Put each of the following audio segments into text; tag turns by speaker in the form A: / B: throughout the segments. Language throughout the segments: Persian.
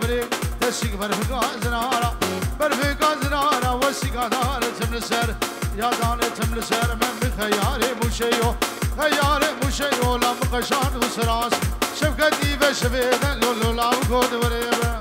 A: بريك تشيك برفقا زنارة برفقا زنارة وشيكا دار تمل سر يا دار تمل سر من بخياري مشيو خياري مشيو لم قشان وسراس شفقتي بشفيدا لولو لا وقود بريبا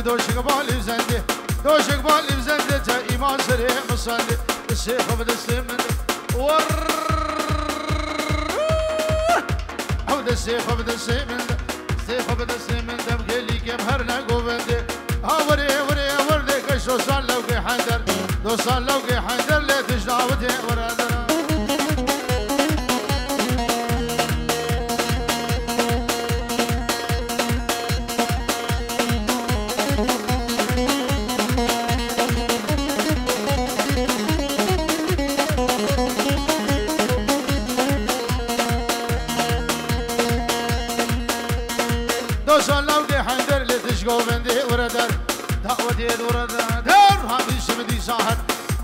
A: دوشك بالي بزندي دوشك بالي بزندي تا إيمان سريع مصندي السيف بدا السمن ور عود السيف بدا السمن السيف بدا السمن دم قلي كم هرنا قوبندي ها وري وري وردي كش دوسان لو كي حندر دوسان لو كي حندر لا تجدع ودي ورادنا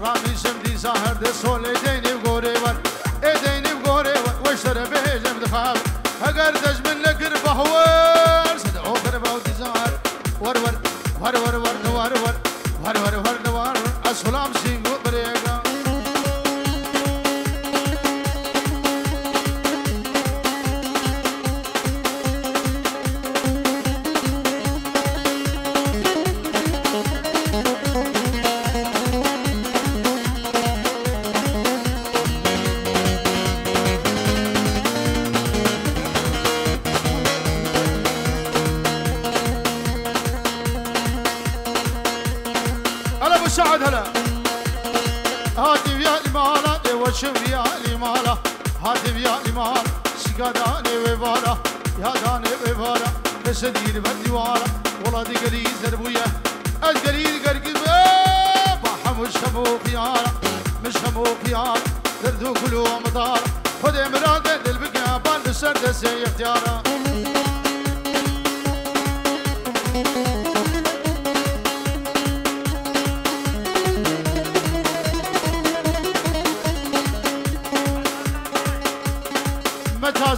A: رامي سمدي ساهر دي صول ايديني بقوري ور ايديني بقوري ور واشتري بيجم دخاب هقر دج من لقر بحوار سدعو قربا وتزار ور ور ور ور ور نوار ور ور ور ور نوار اسلام سينغو بريقا سعد هلا هاتف يا المالا وشوف يا المالا هاتف يا المالا شقاداني وبالا يا داني وبالا بسدير بالدوارة والله دي قليل زربوية القليل قرقب باحة مش همو خيارة مش همو خيارة دردو كلو مطارة خذ مرادة للبقيا بان سرد سي اختيارة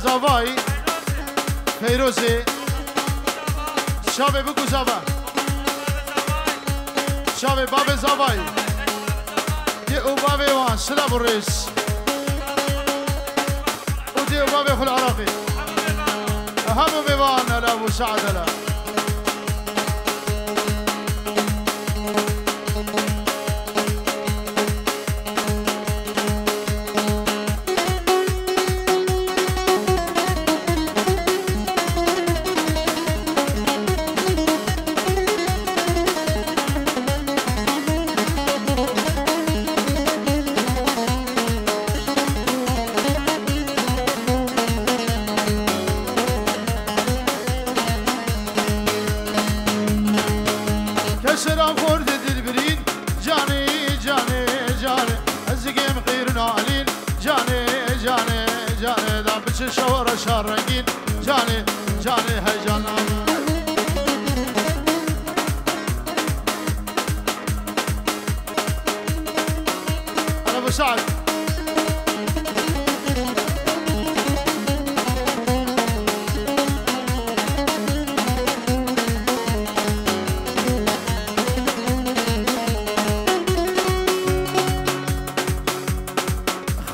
A: زاوای فیروزی شاب بگو زاوا شاب باب زاوای دی او باب وان سلام الرئيس ودي او باب خل عراقي هم بيوان لا مساعدة لا شوار شارقين جاني جاني هيجان انا مساعد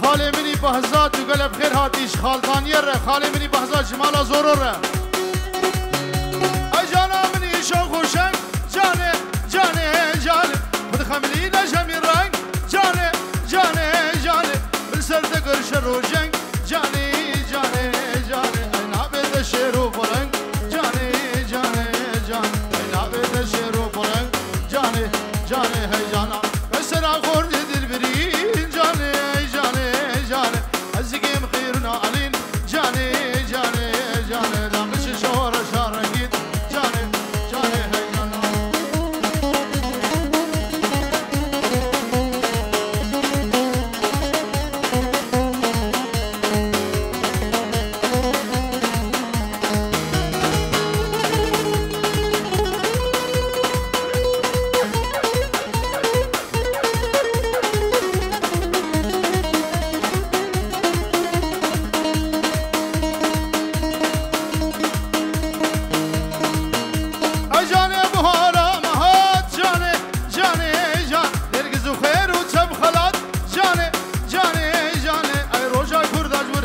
A: خالي مني بهزات وقلب خير هاتيش خالتان يره خالي مني بهزات جمالا زوروره اجانا مني شوخ وشنك جاني جاني جاني بدخملينا جميل رنگ جاني جاني جاني من سرد قرش روجنك جاني جاني جاني اينا بيد الشيرو فرنگ جاني جاني جاني اينا بيد الشيرو فرنگ جاني جاني هي جانا بسرا خورد دلبرين جاني جاني جاني ازقيم خيرنا علين جاني جاني جاني دامش شور شارقين جاني جاني هي جانا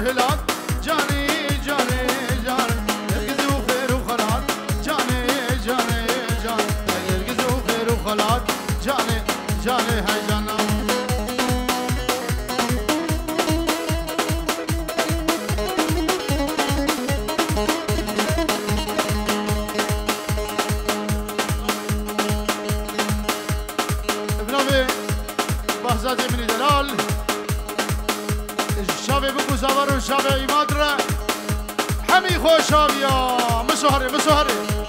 A: الهلال جاني جاني جاني القزي وخير وخلات جاني جاني جاني القزي وخير وخلات جاني جاني هاي جانا بحزادي من دلال الشابي بكو زاور والشابي مادرة حمي خوشابيا مسهري مسهري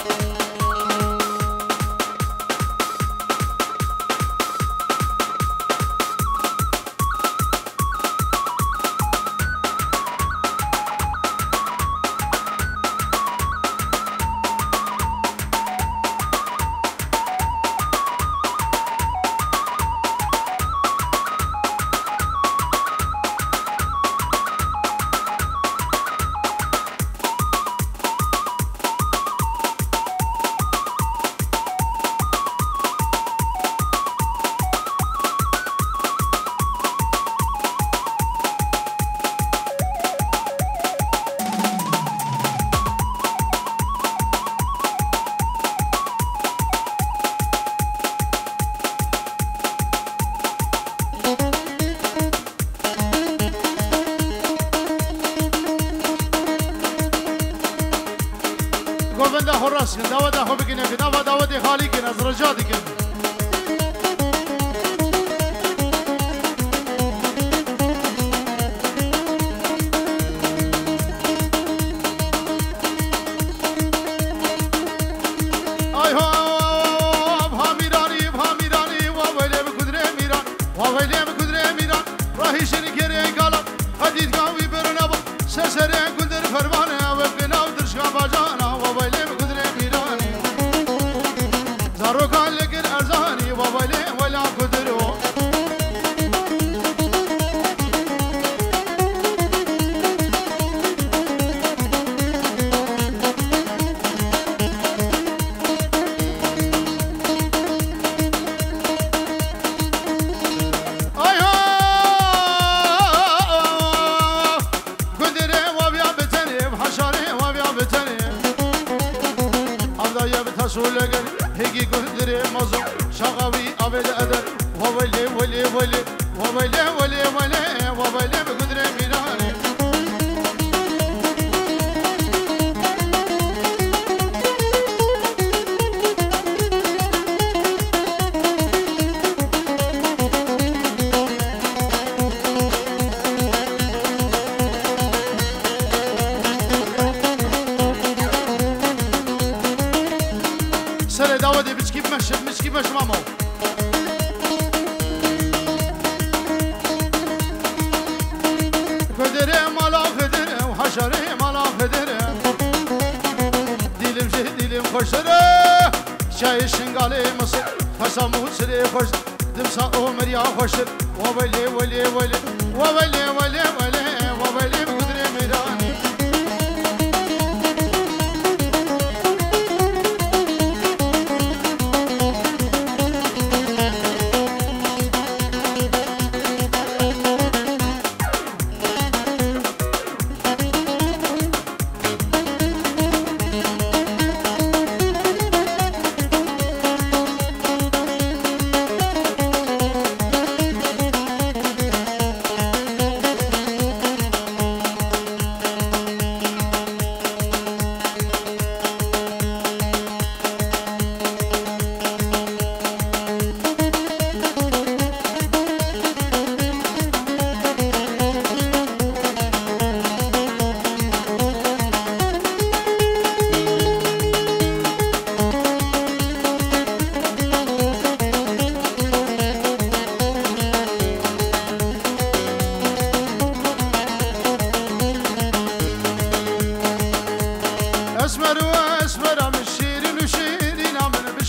A: قوبنده حراس كن داود اخو بگینه که داود خالی کن از رجادی کن آی ها بها میرانی و ویلی بکدره میران و ویلی بکدره میران راهی شنکره گالا خدید گاوی برنه با سسره کندر فرمانه و بگناو درشگاه باجانا زاروكان لقر أرزاني وولي ولا قدروا أيها قدري وبيا بتني بحشري وبيا بتني أبدا يبتسول لقر هيجي قدري مزو شغوي أبد أدر وولي ولي ولي وولي ولي ولي وولي بقدري ميراني سر داودي بشكيب مش مامو خدري مالا خدري وحشري مالا خدري ديلم خوشره شاي شنغالي مصر خسامو سري خوش دمسا عمر يا خوشر وولي ولي ولي وولي ولي ولي وولي بقدري ميراني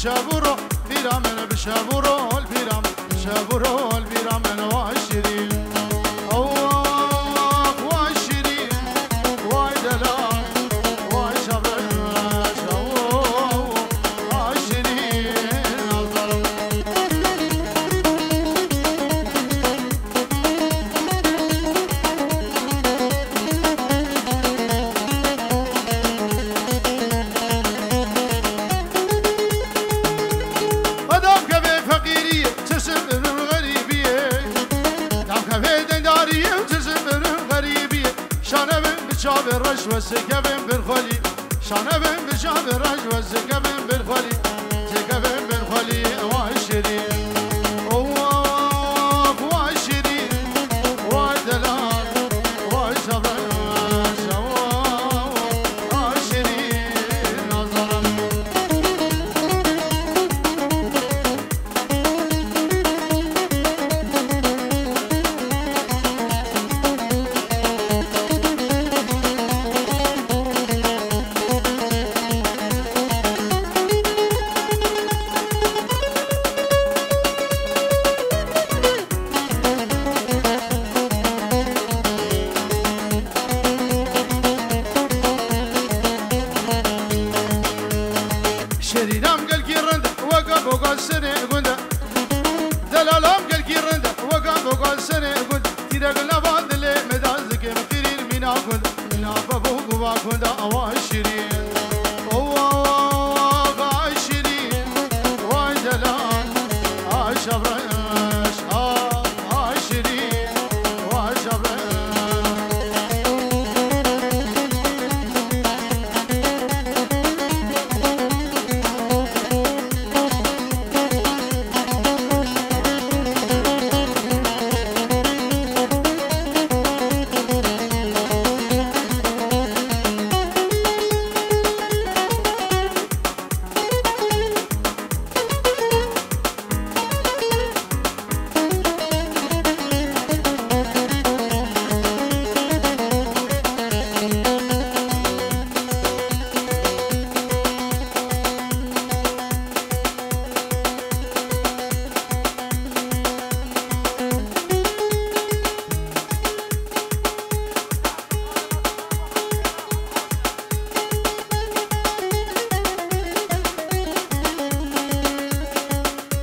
A: شابورو بيرامن بشابورو البيرامن شابورو البيرامن وعشرين أوه وعشرين وعدلان وعشبرش أوه وعشرين الظلم بشاب الرش وسكبن بالخلي شانه بن بشاب الرش وسكبن بالخلي سكبن بالخلي وعشرين شرينام قال كي رند وقف وقال سنة قندا دلالام قال كي رند وقف وقال سنة قندا تيرا قلنا بعد اللي مدازك مكتيرين مينا قندا مينا بابوك وقندا أواه شيرين أواه شيرين وجلال عشبرش شيرين وجبرش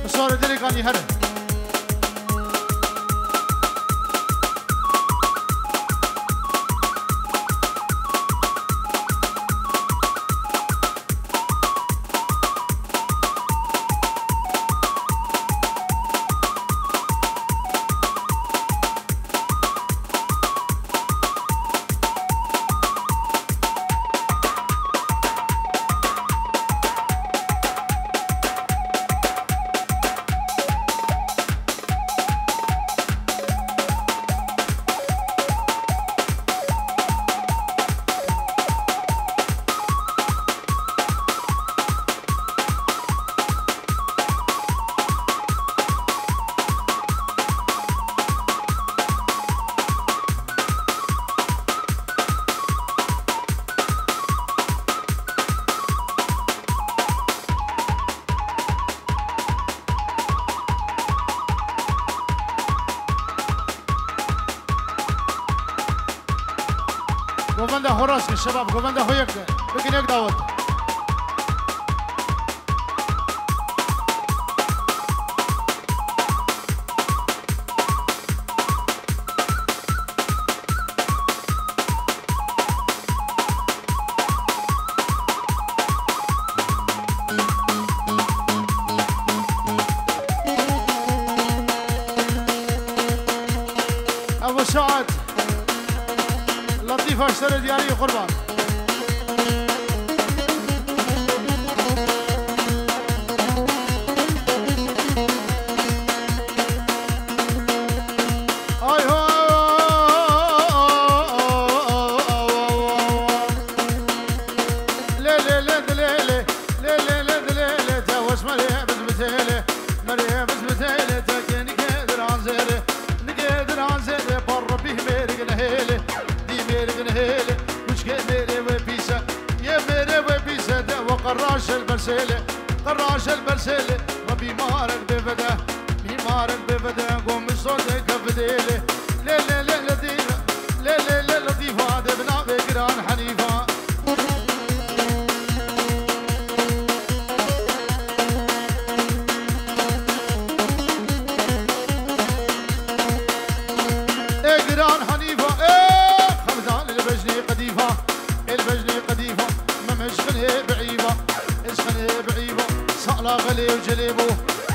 A: صار دريك عني هرب گوونده هراس که شباب گوونده هویک بگین یک دعوت ابو سعد لطيفة اشتري دياري قربان اي هو لي لي لي لي لي لي لي لي لي تاوش مريح بزبتيلي مريح بزبتيلي تاكيني قادر عنزيلي نقادر عنزيلي بر بيه ميرق نهيلي هيلي مش ميري وبيسا يا ميري وبيسا ده وقراش البرسيلي قراش البرسيلي وبيمار البفده بيمار البفده قوم صوتك بديلي لي لي لي لطيفه لي لي لي لطيفه ده بنا بقران حنيفه اقران حنيفه البجني قديفة ما مشغله بعيبة اشغله بعيبة صقلة غلي وجليبو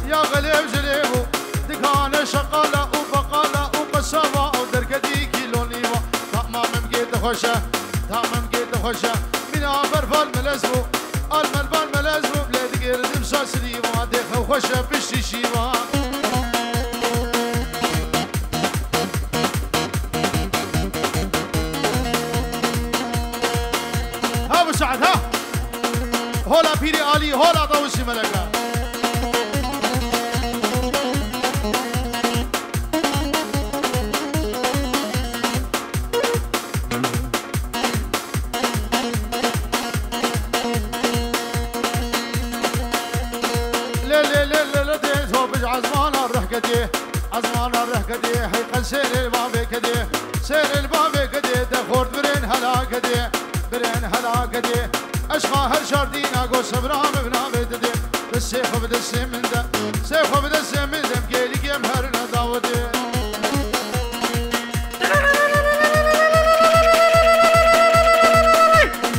A: يا غلي وجليبو دكانة شقالة وبقالة وقصابة ودرقدي كيلو نيوة طعمة ممقيت خوشة تمام كده خوشة من عبر فالملزمو الملبان ملزمو بلاد قردم ساسري ما دخل خوشة بالشيشيما ها ابو سعد ها هولا بيري علي هولا طوشي ملكا عزمان الرهكدي حيقل سير الباب كدي سير الباب كدي دخورد برين هلا كدي برين هلا كدي اشقى هر شاردينا قو سبرام بنا بددي بالسيخ بدسي من ده سيخ بدسي من ده بقيلي قيم هرنا داودي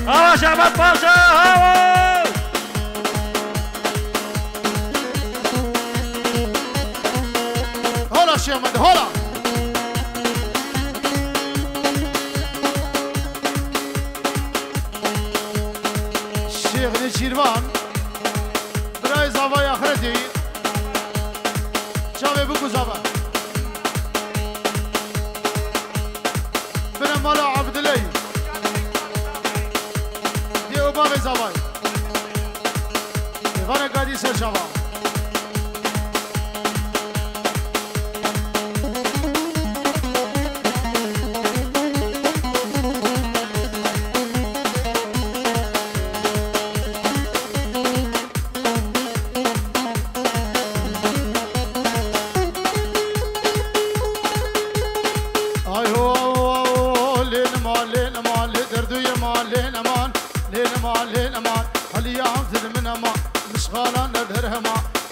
B: هوا شعبان باشا هوا
A: الشيخ مد هولا الشيخ نشيروان براي زاوية آخرتي شابي بكو زاوية بنا مالا عبد الله دي أبابي زاوية ديوانا قادي سر شابا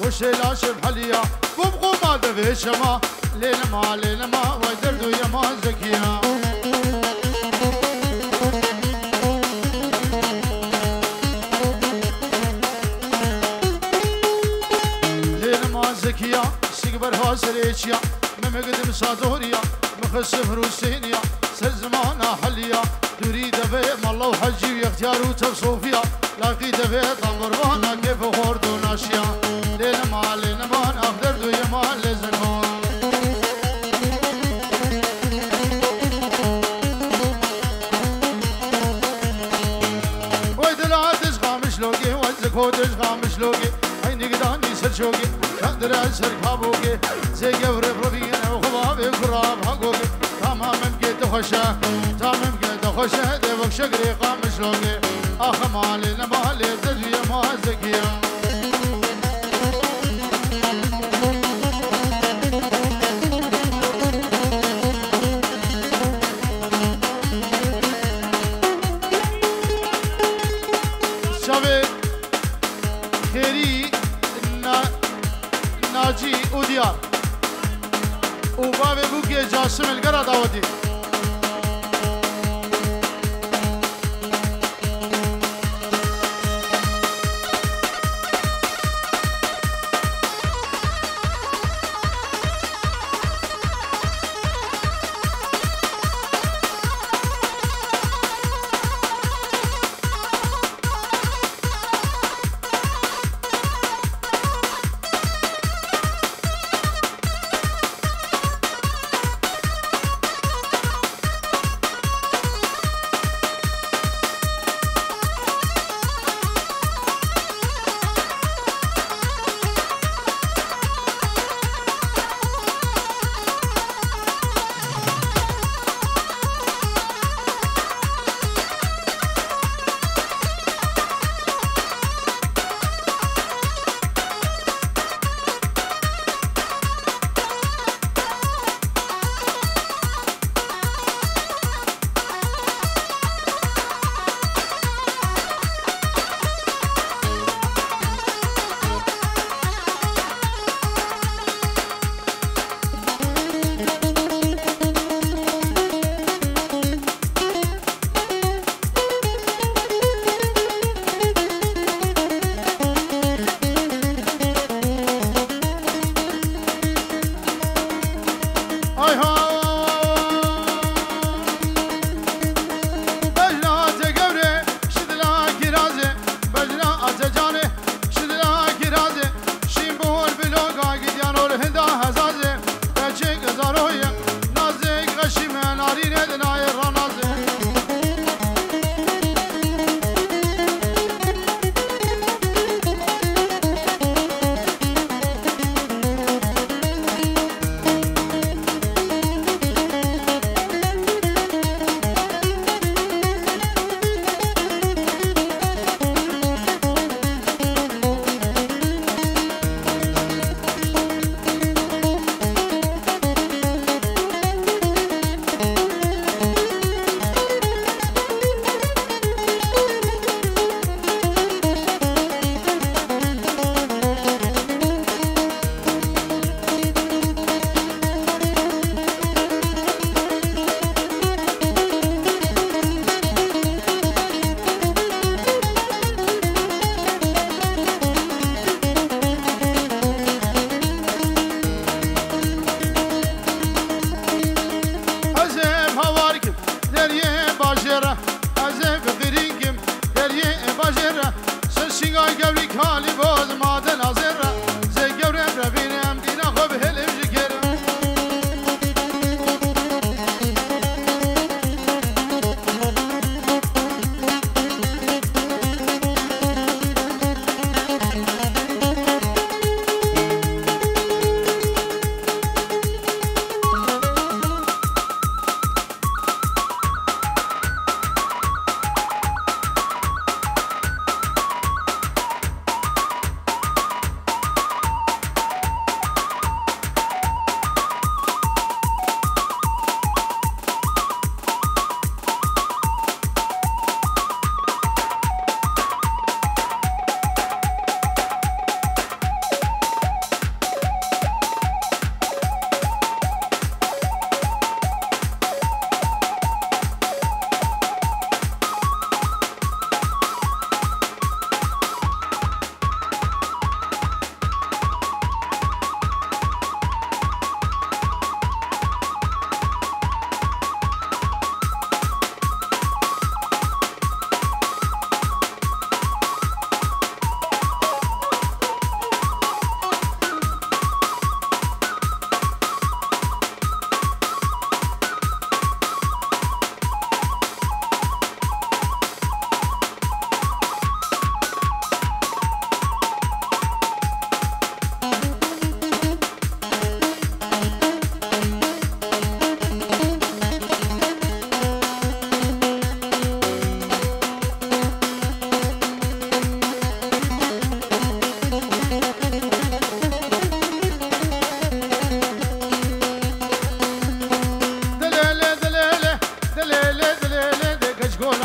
A: وشيلا شبحليا قوم ما دفيش ما ليل ما ويدردو يا ما زكيا ليل ما زكيا سيكبر هاسريشيا ممقدم صادوريا مخسف روسينيا سزمانا حليا تريد في مالله وحجي اختيار وتصوفيا لقيت في طنبروانا كيف خوردو ناشيا ليل ما اقدر دو يما لزنون ويدلا تشغامش لوقي وزكو تشغامش لوقي عيني قداني سرشوقي قدر اسر كابوقي زي قبر بربينا وخبابي وقراب حقوقي تمام كيت خوشه تمام كيت خوشه ديوك شقري قامش لوقي اخ مالي لمالي بدو يما زكيا ناجي وديار وبابي بوكي جاسم القرى داودي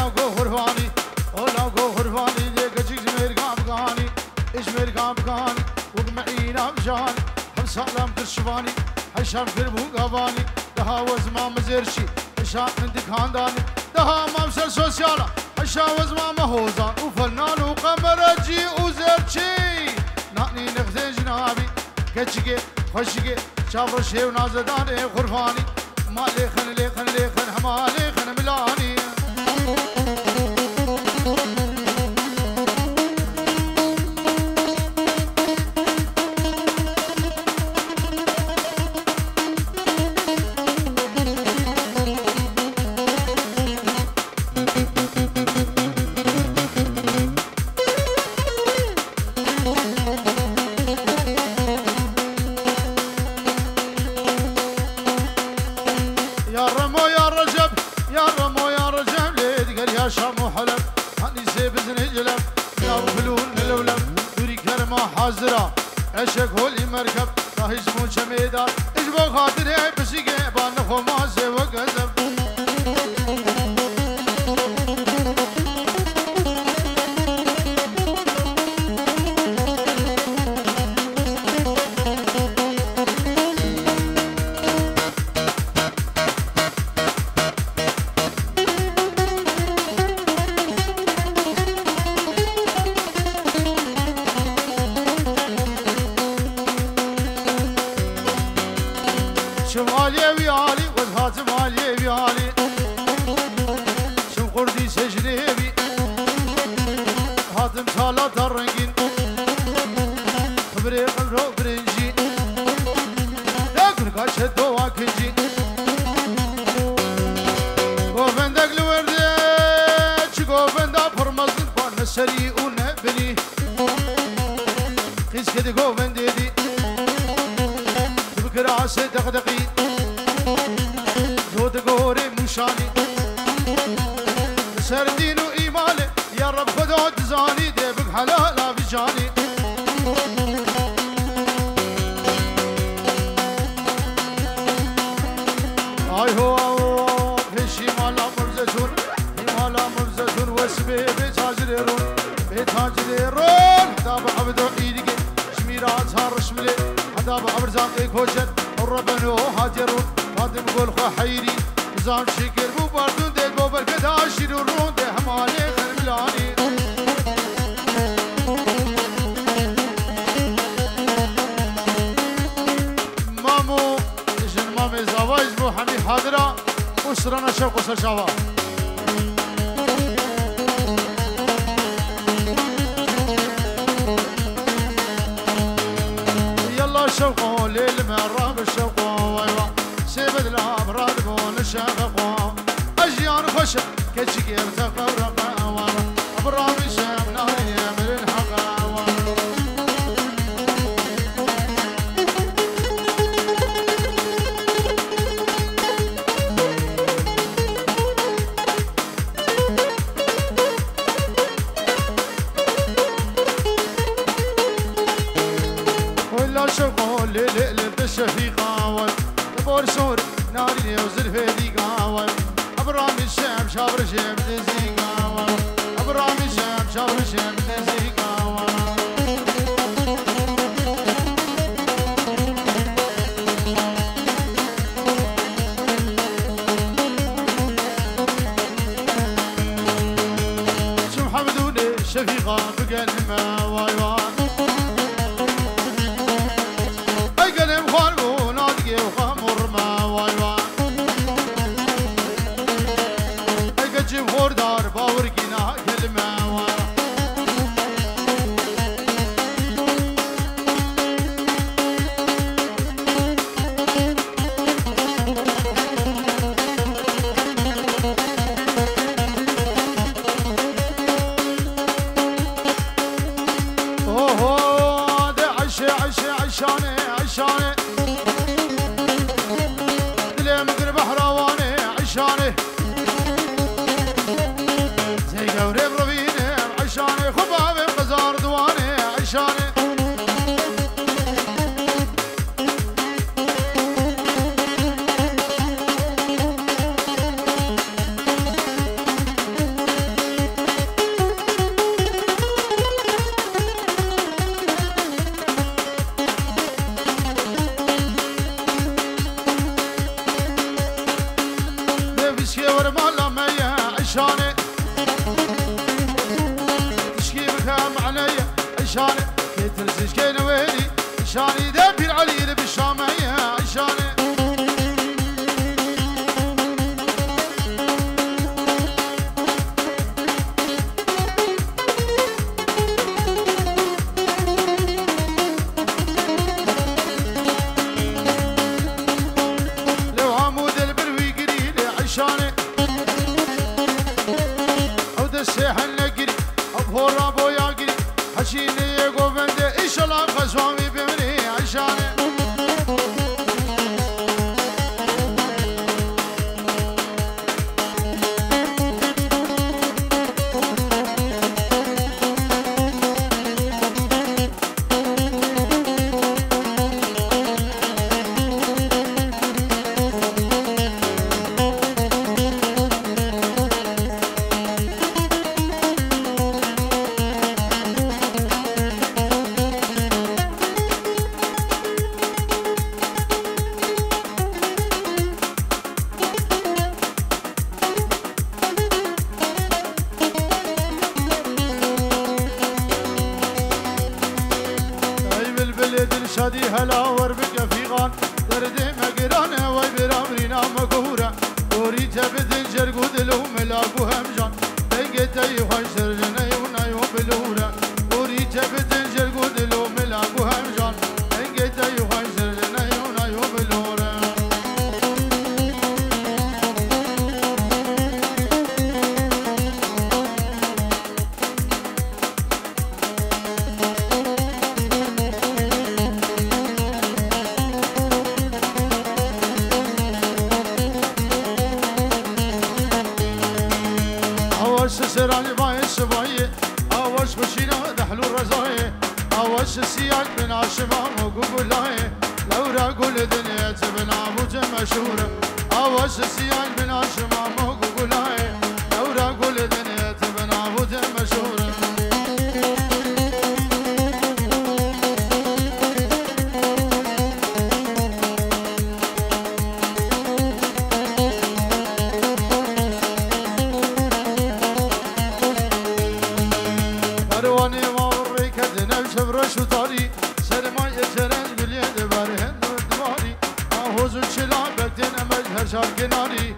A: ولا جو غرفاني ولا جو غرفاني ليك جمير قامقاني اجمير قامقاني وقمعينا بجاني حمص علام كرشفاني حشام كربو قاباني دها وزما مزيرشي حشام عندك هانداني دها مامسر سوسيالا حشام وزما مهوزان وفنان وقمرجي وزيرشي ناني نخزي جنابي كتشكي خشكي شافر شي ونازداني غرفاني مالي خن لي خن لي خن حمالي خن ملاني يا رمو يا رجب يا رمو يا رجب ليد قال يا شام وحلب هاني سيب زن جلب يا رفلون الولب دوري كرمه حاضره عشق هولي مركب راهي اسمو شميدة اجبو خاطري بسيقي بانخو ماسي وقذب شمالي ويالي وزهات مالي ويالي شم قردي سجنيبي هاتم سالات الرنجين خبري قلرو برنجي لكن كاشت واكنجي قوفندك لوردي قوفندا فرمزن بان سري ونبني قيس كده قوفندي دي كراسة دغدغي زود قوري مشاني سردين وإيماني يا رب خذوا تزاني ديبك حلالا بجاني هاي هو هشي مالا مرزجون مالا مرزجون واسمي بتاجريرون بتاجريرون دابا عبدو ايدك شميرات هارش ملي دابا عبرزاقي كوشت الربنو هاجرون قادم قول خو حيري نظام شكر بو باردون ديل بو بركت عاشر ورون دي حمالي خرملاني مامو جن مامي زواج بو حمي حاضرة أسرنا شوق وسر شوا شوقو ليل مرة بالشوقو ويوا سيبد الأبراد بون الشفقو أجيان خشب كتشكي ارتفرقا ورا أبرامي شام ناري من الحقا ولا شوقو ليل بالشفيقة بورسور ناري وزرفي ديقا أبرامي الشام شابر شام تزيقا أبرامي الشام شابر شام تزيقا شو محمدوني شفيقة بقلب ما واي واي خوردار باور گینا کلمه و هلا وربك فيغان دردي مقرانه وبرامرنا مقهوره دوري تبد الجرقود لو ملاكو همجان دقتي خشر جنيونا يوبلوره دوري تبد الجرقود لو ملاكو همجان دقتي خشر جنيونا يوبلوره سراني باي الشباية أوش بشينا دحلو الرزاية أوش السياق من عشمام وقوقلاي لو راقول الدنيا تبنا موجة مشهورة أوش السياق من عشمام وقوقلاي لو راقول الدنيا تبنا موجة مشهورة رواني موري كدنا بشبرش وطاري سلمان يترن باليد بارهن ودواري أهوز الشلاب بكتنا مجهر شار كناري